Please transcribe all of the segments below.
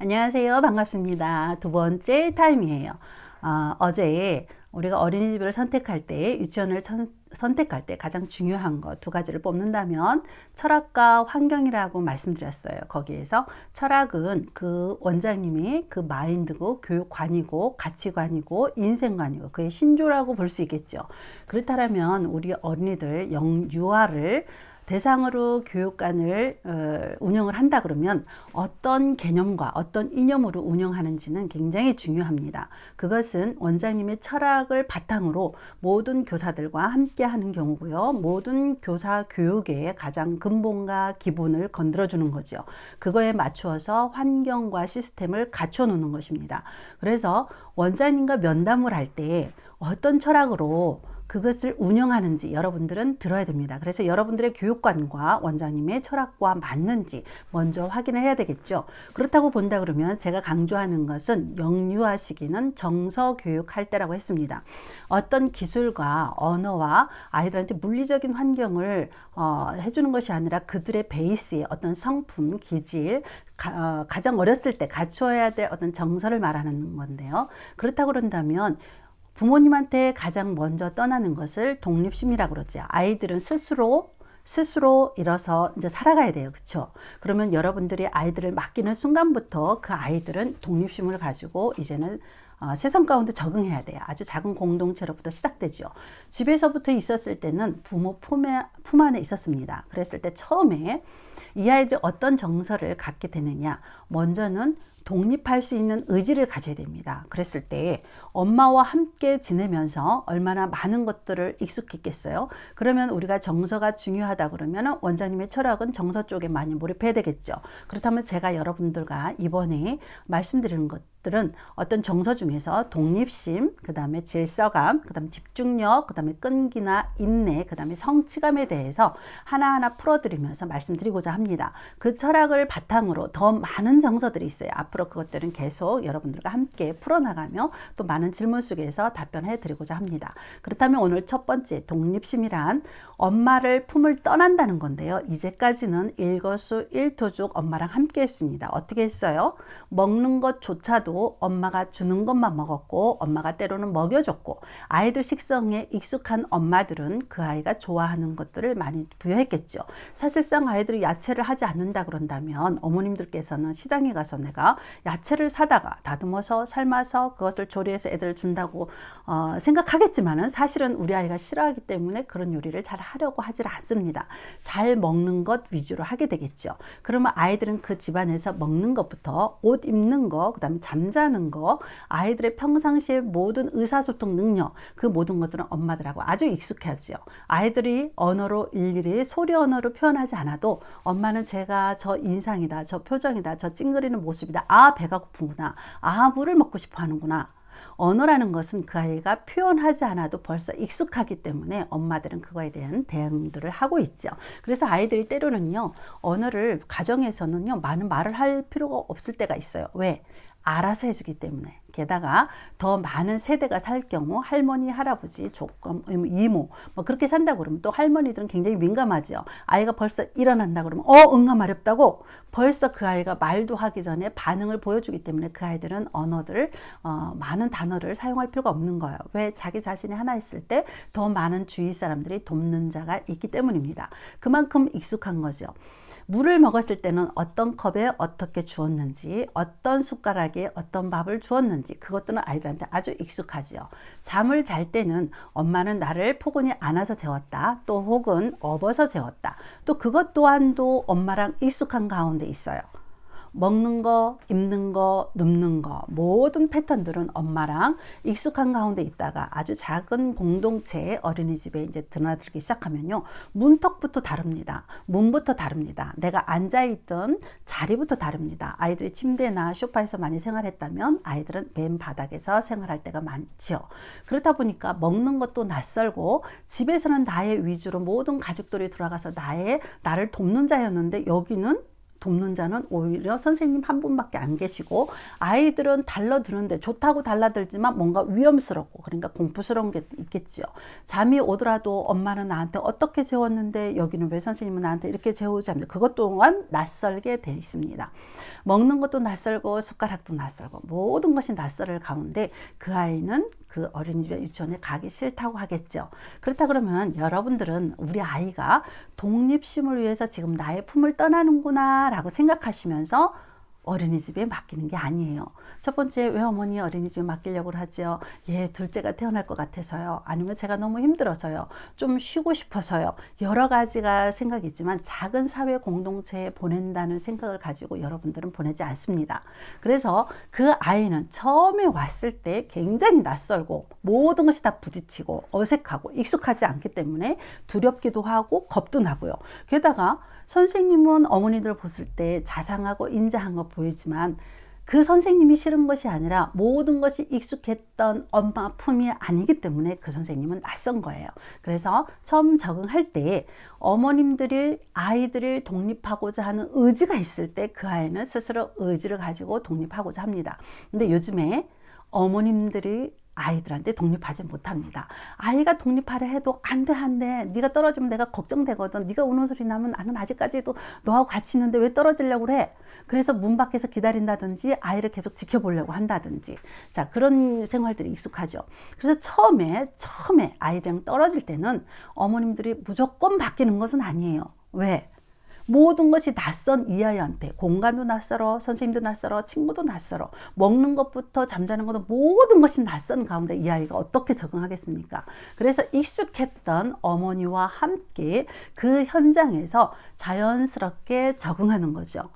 안녕하세요. 반갑습니다. 두 번째 타임이에요. 어제 우리가 어린이집을 선택할 때, 유치원을 선택할 때 가장 중요한 거 두 가지를 뽑는다면 철학과 환경이라고 말씀드렸어요. 거기에서 철학은 그 원장님의 그 마인드고 교육관이고 가치관이고 인생관이고 그의 신조라고 볼 수 있겠죠. 그렇다면 우리 어린이들 영유아를 대상으로 교육관을 운영을 한다 그러면 어떤 개념과 어떤 이념으로 운영하는지는 굉장히 중요합니다. 그것은 원장님의 철학을 바탕으로 모든 교사들과 함께 하는 경우고요. 모든 교사 교육의 가장 근본과 기본을 건드려주는 거죠. 그거에 맞추어서 환경과 시스템을 갖춰 놓는 것입니다. 그래서 원장님과 면담을 할 때 어떤 철학으로 그것을 운영하는지 여러분들은 들어야 됩니다. 그래서 여러분들의 교육관과 원장님의 철학과 맞는지 먼저 확인을 해야 되겠죠. 그렇다고 본다 그러면 제가 강조하는 것은 영유아 시기는 정서 교육할 때라고 했습니다. 어떤 기술과 언어와 아이들한테 물리적인 환경을 해주는 것이 아니라 그들의 베이스의 어떤 성품, 기질, 가장 어렸을 때 갖춰야 될 어떤 정서를 말하는 건데요. 그렇다고 그런다면 부모님한테 가장 먼저 떠나는 것을 독립심이라고 그러죠. 아이들은 스스로 일어서 이제 살아가야 돼요. 그렇죠? 그러면 여러분들이 아이들을 맡기는 순간부터 그 아이들은 독립심을 가지고 이제는 세상 가운데 적응해야 돼요. 아주 작은 공동체로부터 시작되죠. 집에서부터 있었을 때는 부모 품 안에 있었습니다. 그랬을 때 처음에 이 아이들이 어떤 정서를 갖게 되느냐, 먼저는 독립할 수 있는 의지를 가져야 됩니다. 그랬을 때 엄마와 함께 지내면서 얼마나 많은 것들을 익숙했겠어요. 그러면 우리가 정서가 중요하다 그러면 원장님의 철학은 정서 쪽에 많이 몰입해야 되겠죠. 그렇다면 제가 여러분들과 이번에 말씀드리는 것들은 어떤 정서 중에서 독립심, 그 다음에 질서감, 그 다음에 집중력, 그 다음에 끈기나 인내, 그 다음에 성취감에 대해서 하나하나 풀어드리면서 말씀드리고자 합니다. 그 철학을 바탕으로 더 많은 정서들이 있어요. 앞으로 그것들은 계속 여러분들과 함께 풀어나가며 또 많은 질문 속에서 답변해 드리고자 합니다. 그렇다면 오늘 첫 번째 독립심이란 엄마를 품을 떠난다는 건데요. 이제까지는 일거수일투족 엄마랑 함께 했습니다. 어떻게 했어요? 먹는 것조차도 엄마가 주는 것만 먹었고 엄마가 때로는 먹여줬고 아이들 식성에 익숙한 엄마들은 그 아이가 좋아하는 것들을 많이 부여했겠죠. 사실상 아이들이 야채를 하지 않는다 그런다면 어머님들께서는 시장에 가서 내가 야채를 사다가 다듬어서 삶아서 그것을 조리해서 애들 준다고 생각하겠지만은 사실은 우리 아이가 싫어하기 때문에 그런 요리를 잘 하려고 하질 않습니다. 잘 먹는 것 위주로 하게 되겠죠. 그러면 아이들은 그 집안에서 먹는 것부터 옷 입는 거, 그 다음에 잠자는 거, 아이들의 평상시의 모든 의사소통 능력, 그 모든 것들은 엄마들하고 아주 익숙하죠. 아이들이 언어로 일일이 소리 언어로 표현하지 않아도 엄마는 제가 저 인상이다, 저 표정이다, 저 찡그리는 모습이다, 아 배가 고픈구나, 아 물을 먹고 싶어 하는구나. 언어라는 것은 그 아이가 표현하지 않아도 벌써 익숙하기 때문에 엄마들은 그거에 대한 대응들을 하고 있죠. 그래서 아이들이 때로는요, 언어를 가정에서는요, 많은 말을 할 필요가 없을 때가 있어요. 왜? 알아서 해주기 때문에. 게다가 더 많은 세대가 살 경우 할머니, 할아버지, 조금, 이모 뭐 그렇게 산다고 그러면 또 할머니들은 굉장히 민감하죠. 아이가 벌써 일어난다 그러면 응아 마렵다고 벌써 그 아이가 말도 하기 전에 반응을 보여주기 때문에 그 아이들은 언어들을 많은 단어를 사용할 필요가 없는 거예요. 왜? 자기 자신이 하나 있을 때 더 많은 주위 사람들이 돕는 자가 있기 때문입니다. 그만큼 익숙한 거죠. 물을 먹었을 때는 어떤 컵에 어떻게 주었는지, 어떤 숟가락에 어떤 밥을 주었는지 그것들은 아이들한테 아주 익숙하지요. 잠을 잘 때는 엄마는 나를 포근히 안아서 재웠다. 또 혹은 업어서 재웠다. 또 그것 또한도 엄마랑 익숙한 가운데 있어요. 먹는 거, 입는 거, 눕는 거 모든 패턴들은 엄마랑 익숙한 가운데 있다가 아주 작은 공동체의 어린이집에 이제 드나들기 시작하면요, 문턱부터 다릅니다. 문부터 다릅니다. 내가 앉아있던 자리부터 다릅니다. 아이들이 침대나 소파에서 많이 생활했다면 아이들은 맨 바닥에서 생활할 때가 많죠. 그렇다 보니까 먹는 것도 낯설고 집에서는 나의 위주로 모든 가족들이 들어가서 나를 돕는 자였는데 여기는 돕는 자는 오히려 선생님 한 분밖에 안 계시고, 아이들은 달라드는데 좋다고 달라들지만 뭔가 위험스럽고, 그러니까 공포스러운 게 있겠죠. 잠이 오더라도 엄마는 나한테 어떻게 재웠는데 여기는 왜 선생님은 나한테 이렇게 재우지 않는데, 그것 또한 낯설게 돼 있습니다. 먹는 것도 낯설고 숟가락도 낯설고 모든 것이 낯설을 가운데 그 아이는 그 어린이집에 유치원에 가기 싫다고 하겠죠. 그렇다 그러면 여러분들은 우리 아이가 독립심을 위해서 지금 나의 품을 떠나는구나 라고 생각하시면서 어린이집에 맡기는 게 아니에요. 첫 번째, 왜 어머니 어린이집에 맡기려고 하죠? 둘째가 태어날 것 같아서요. 아니면 제가 너무 힘들어서요. 좀 쉬고 싶어서요. 여러 가지가 생각이 있지만 작은 사회 공동체에 보낸다는 생각을 가지고 여러분들은 보내지 않습니다. 그래서 그 아이는 처음에 왔을 때 굉장히 낯설고 모든 것이 다 부딪히고 어색하고 익숙하지 않기 때문에 두렵기도 하고 겁도 나고요. 게다가 선생님은 어머니들 보실 때 자상하고 인자한 거 보이지만 그 선생님이 싫은 것이 아니라 모든 것이 익숙했던 엄마 품이 아니기 때문에 그 선생님은 낯선 거예요. 그래서 처음 적응할 때 어머님들이 아이들을 독립하고자 하는 의지가 있을 때 그 아이는 스스로 의지를 가지고 독립하고자 합니다. 근데 요즘에 어머님들이 아이들한테 독립하지 못합니다. 아이가 독립하려 해도 안 돼. 네가 떨어지면 내가 걱정되거든. 네가 우는 소리 나면 나는 아직까지도 너하고 같이 있는데 왜 떨어지려고 그래? 그래서 문 밖에서 기다린다든지 아이를 계속 지켜보려고 한다든지, 자, 그런 생활들이 익숙하죠. 그래서 처음에 아이랑 떨어질 때는 어머님들이 무조건 바뀌는 것은 아니에요. 왜? 모든 것이 낯선 이 아이한테 공간도 낯설어, 선생님도 낯설어, 친구도 낯설어, 먹는 것부터 잠자는 것도 모든 것이 낯선 가운데 이 아이가 어떻게 적응하겠습니까? 그래서 익숙했던 어머니와 함께 그 현장에서 자연스럽게 적응하는 거죠.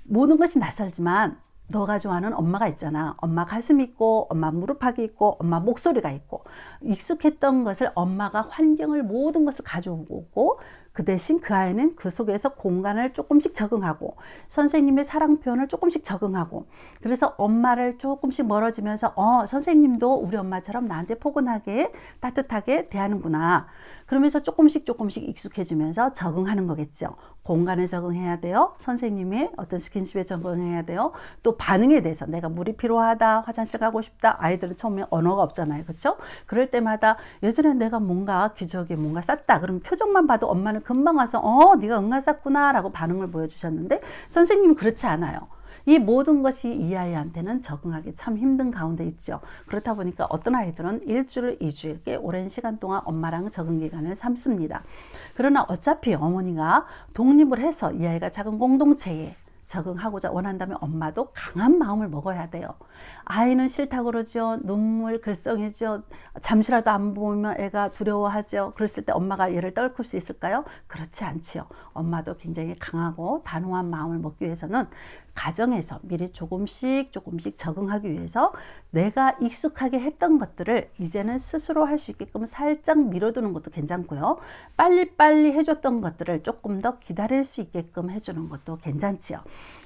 모든 것이 낯설지만 너가 좋아하는 엄마가 있잖아. 엄마 가슴 있고 엄마 무릎팍이 있고 엄마 목소리가 있고, 익숙했던 것을 엄마가 환경을 모든 것을 가져오고 그 대신 그 아이는 그 속에서 공간을 조금씩 적응하고 선생님의 사랑 표현을 조금씩 적응하고, 그래서 엄마를 조금씩 멀어지면서 선생님도 우리 엄마처럼 나한테 포근하게 따뜻하게 대하는구나. 그러면서 조금씩 익숙해지면서 적응하는 거겠죠. 공간에 적응해야 돼요. 선생님의 어떤 스킨십에 적응해야 돼요. 또 반응에 대해서 내가 물이 필요하다, 화장실 가고 싶다. 아이들은 처음에 언어가 없잖아요. 그렇죠? 그럴 때마다 예전에 내가 뭔가 기저귀에 뭔가 쌌다. 그럼 표정만 봐도 엄마는 금방 와서 네가 응가 쌌구나 라고 반응을 보여주셨는데 선생님은 그렇지 않아요. 이 모든 것이 이 아이한테는 적응하기 참 힘든 가운데 있죠. 그렇다 보니까 어떤 아이들은 일주일, 2주일 꽤 오랜 시간 동안 엄마랑 적응 기간을 삼습니다. 그러나 어차피 어머니가 독립을 해서 이 아이가 작은 공동체에 적응하고자 원한다면 엄마도 강한 마음을 먹어야 돼요. 아이는 싫다고 그러죠. 눈물 글썽이죠. 잠시라도 안 보면 애가 두려워하죠. 그랬을 때 엄마가 얘를 떨굴 수 있을까요? 그렇지 않지요. 엄마도 굉장히 강하고 단호한 마음을 먹기 위해서는 가정에서 미리 조금씩 적응하기 위해서 내가 익숙하게 했던 것들을 이제는 스스로 할 수 있게끔 살짝 미뤄두는 것도 괜찮고요. 빨리빨리 해줬던 것들을 조금 더 기다릴 수 있게끔 해주는 것도 괜찮지요.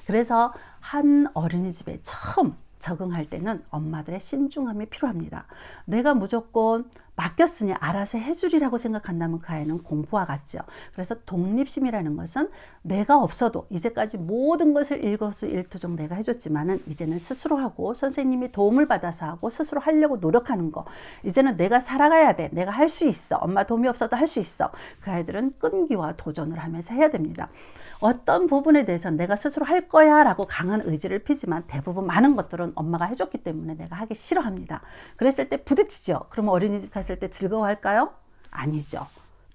그래서 한 어린이집에 처음 적응할 때는 엄마들의 신중함이 필요합니다. 내가 무조건 맡겼으니 알아서 해주리라고 생각한다면 그 아이는 공포와 같죠. 그래서 독립심이라는 것은 내가 없어도 이제까지 모든 것을 일거수일투족 내가 해줬지만은 이제는 스스로 하고 선생님이 도움을 받아서 하고 스스로 하려고 노력하는 거. 이제는 내가 살아가야 돼. 내가 할 수 있어. 엄마 도움이 없어도 할 수 있어. 그 아이들은 끈기와 도전을 하면서 해야 됩니다. 어떤 부분에 대해서 내가 스스로 할 거야 라고 강한 의지를 피지만 대부분 많은 것들은 엄마가 해줬기 때문에 내가 하기 싫어합니다. 그랬을 때 부딪히죠. 그러면 어린이집 갔을 때 즐거워할까요? 아니죠.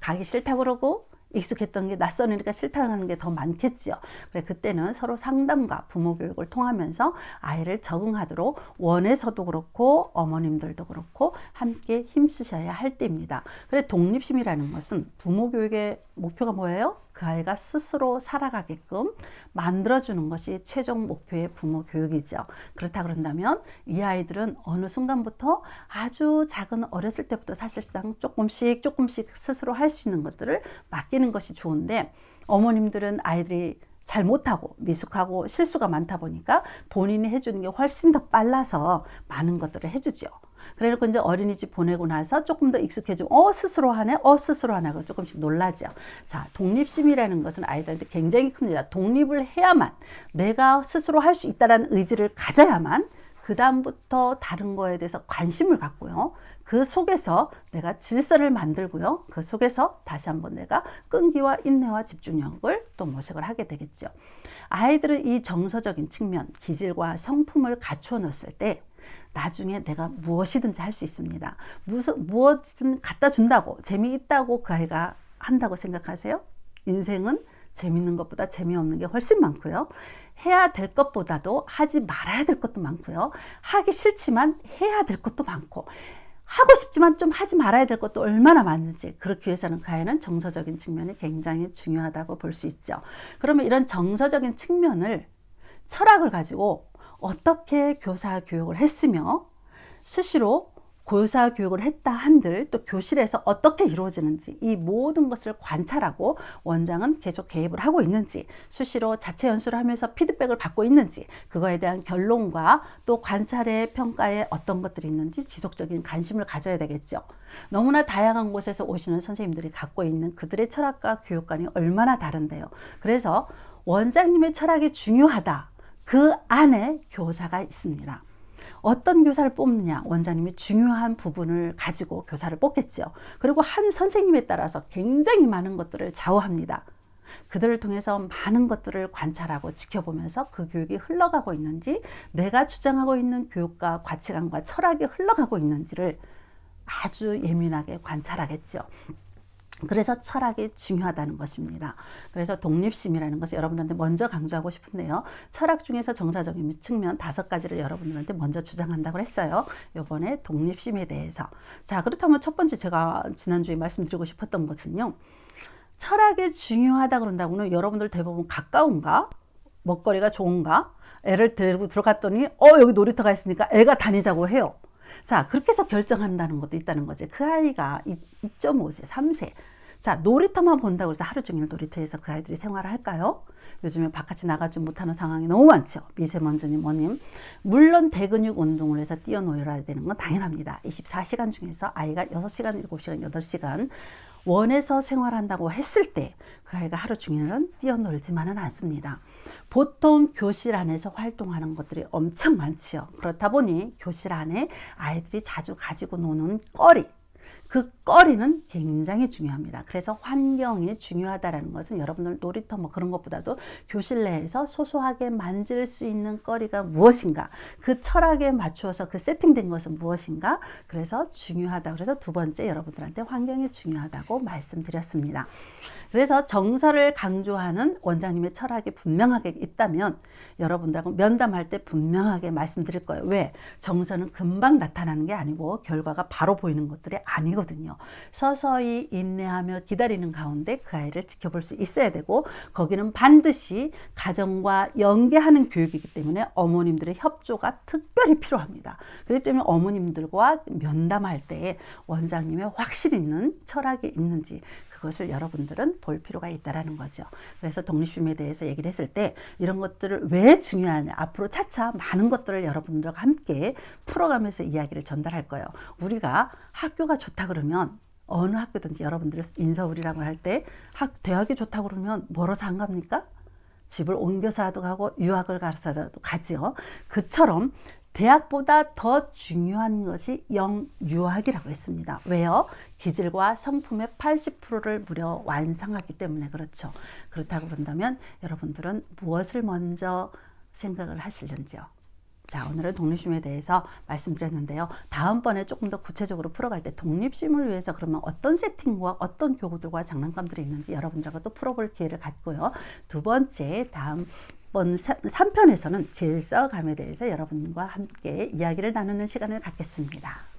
가기 싫다고 그러고 익숙했던 게 낯서니까 싫다는 게 더 많겠죠. 그래, 그때는 서로 상담과 부모 교육을 통하면서 아이를 적응하도록 원에서도 그렇고 어머님들도 그렇고 함께 힘쓰셔야 할 때입니다. 그래, 독립심이라는 것은 부모 교육의 목표가 뭐예요? 그 아이가 스스로 살아가게끔 만들어주는 것이 최종 목표의 부모 교육이죠. 그렇다 그런다면 이 아이들은 어느 순간부터 아주 작은 어렸을 때부터 사실상 조금씩 스스로 할 수 있는 것들을 맡기는 것이 좋은데, 어머님들은 아이들이 잘 못하고 미숙하고 실수가 많다 보니까 본인이 해주는 게 훨씬 더 빨라서 많은 것들을 해주죠. 그래놓고 이제 어린이집 보내고 나서 조금 더 익숙해지면 스스로 하네, 스스로 하네 하고 조금씩 놀라죠. 자, 독립심이라는 것은 아이들한테 굉장히 큽니다. 독립을 해야만, 내가 스스로 할 수 있다는 의지를 가져야만 그 다음부터 다른 거에 대해서 관심을 갖고요. 그 속에서 내가 질서를 만들고요. 그 속에서 다시 한번 내가 끈기와 인내와 집중력을 또 모색을 하게 되겠죠. 아이들은 이 정서적인 측면, 기질과 성품을 갖추어 놓았을 때 나중에 내가 무엇이든지 할 수 있습니다. 무엇이든 갖다 준다고, 재미있다고 그 아이가 한다고 생각하세요? 인생은 재밌는 것보다 재미없는 게 훨씬 많고요. 해야 될 것보다도 하지 말아야 될 것도 많고요. 하기 싫지만 해야 될 것도 많고, 하고 싶지만 좀 하지 말아야 될 것도 얼마나 많은지, 그렇기 위해서는 그 아이는 정서적인 측면이 굉장히 중요하다고 볼 수 있죠. 그러면 이런 정서적인 측면을, 철학을 가지고 어떻게 교사 교육을 했으며 수시로 교사 교육을 했다 한들 또 교실에서 어떻게 이루어지는지, 이 모든 것을 관찰하고 원장은 계속 개입을 하고 있는지, 수시로 자체 연수를 하면서 피드백을 받고 있는지, 그거에 대한 결론과 또 관찰의 평가에 어떤 것들이 있는지 지속적인 관심을 가져야 되겠죠. 너무나 다양한 곳에서 오시는 선생님들이 갖고 있는 그들의 철학과 교육관이 얼마나 다른데요. 그래서 원장님의 철학이 중요하다. 그 안에 교사가 있습니다. 어떤 교사를 뽑느냐, 원장님이 중요한 부분을 가지고 교사를 뽑겠죠. 그리고 한 선생님에 따라서 굉장히 많은 것들을 좌우합니다. 그들을 통해서 많은 것들을 관찰하고 지켜보면서 그 교육이 흘러가고 있는지, 내가 주장하고 있는 교육과 가치관과 철학이 흘러가고 있는지를 아주 예민하게 관찰하겠죠. 그래서 철학이 중요하다는 것입니다. 그래서 독립심이라는 것을 여러분들한테 먼저 강조하고 싶은데요. 철학 중에서 정사적인 측면 5가지를 여러분들한테 먼저 주장한다고 했어요. 이번에 독립심에 대해서. 자, 그렇다면 첫 번째 제가 지난주에 말씀드리고 싶었던 것은요. 철학이 중요하다 그런다고는 여러분들 대부분 가까운가? 먹거리가 좋은가? 애를 데리고 들어갔더니 여기 놀이터가 있으니까 애가 다니자고 해요. 자, 그렇게 해서 결정한다는 것도 있다는 거지. 그 아이가 2.5세, 3세. 자, 놀이터만 본다고 해서 하루 종일 놀이터에서 그 아이들이 생활을 할까요? 요즘에 바깥에 나가지 못하는 상황이 너무 많죠. 미세먼지님, 뭐님. 물론 대근육 운동을 해서 뛰어놀아야 되는 건 당연합니다. 24시간 중에서 아이가 6시간, 7시간, 8시간 원에서 생활한다고 했을 때 그 아이가 하루 종일은 뛰어놀지만은 않습니다. 보통 교실 안에서 활동하는 것들이 엄청 많지요. 그렇다 보니 교실 안에 아이들이 자주 가지고 노는 거리, 그 거리는 굉장히 중요합니다. 그래서 환경이 중요하다는 것은 여러분들 놀이터 뭐 그런 것보다도 교실 내에서 소소하게 만질 수 있는 거리가 무엇인가, 그 철학에 맞추어서 그 세팅된 것은 무엇인가, 그래서 중요하다. 그래서 두 번째 여러분들한테 환경이 중요하다고 말씀드렸습니다. 그래서 정서를 강조하는 원장님의 철학이 분명하게 있다면 여러분들하고 면담할 때 분명하게 말씀드릴 거예요. 왜? 정서는 금방 나타나는 게 아니고 결과가 바로 보이는 것들이 아니거든요. 서서히 인내하며 기다리는 가운데 그 아이를 지켜볼 수 있어야 되고, 거기는 반드시 가정과 연계하는 교육이기 때문에 어머님들의 협조가 특별히 필요합니다. 그렇기 때문에 어머님들과 면담할 때 원장님의 확실히 있는 철학이 있는지 그것을 여러분들은 볼 필요가 있다는 거죠. 그래서 독립심에 대해서 얘기를 했을 때 이런 것들을 왜 중요하냐, 앞으로 차차 많은 것들을 여러분들과 함께 풀어가면서 이야기를 전달할 거예요. 우리가 학교가 좋다 그러면 어느 학교든지 여러분들 인서울이라고 할 때 대학이 좋다 그러면 멀어서 안 갑니까? 집을 옮겨서라도 가고 유학을 가서라도 가지요. 그처럼 대학보다 더 중요한 것이 영유학이라고 했습니다. 왜요? 기질과 성품의 80%를 무려 완성하기 때문에 그렇죠. 그렇다고 본다면 여러분들은 무엇을 먼저 생각을 하시는지요? 자, 오늘은 독립심에 대해서 말씀드렸는데요. 다음번에 조금 더 구체적으로 풀어갈 때 독립심을 위해서 그러면 어떤 세팅과 어떤 교구들과 장난감들이 있는지 여러분들하고 또 풀어볼 기회를 갖고요. 두 번째, 다음번 3편에서는 질서감에 대해서 여러분과 함께 이야기를 나누는 시간을 갖겠습니다.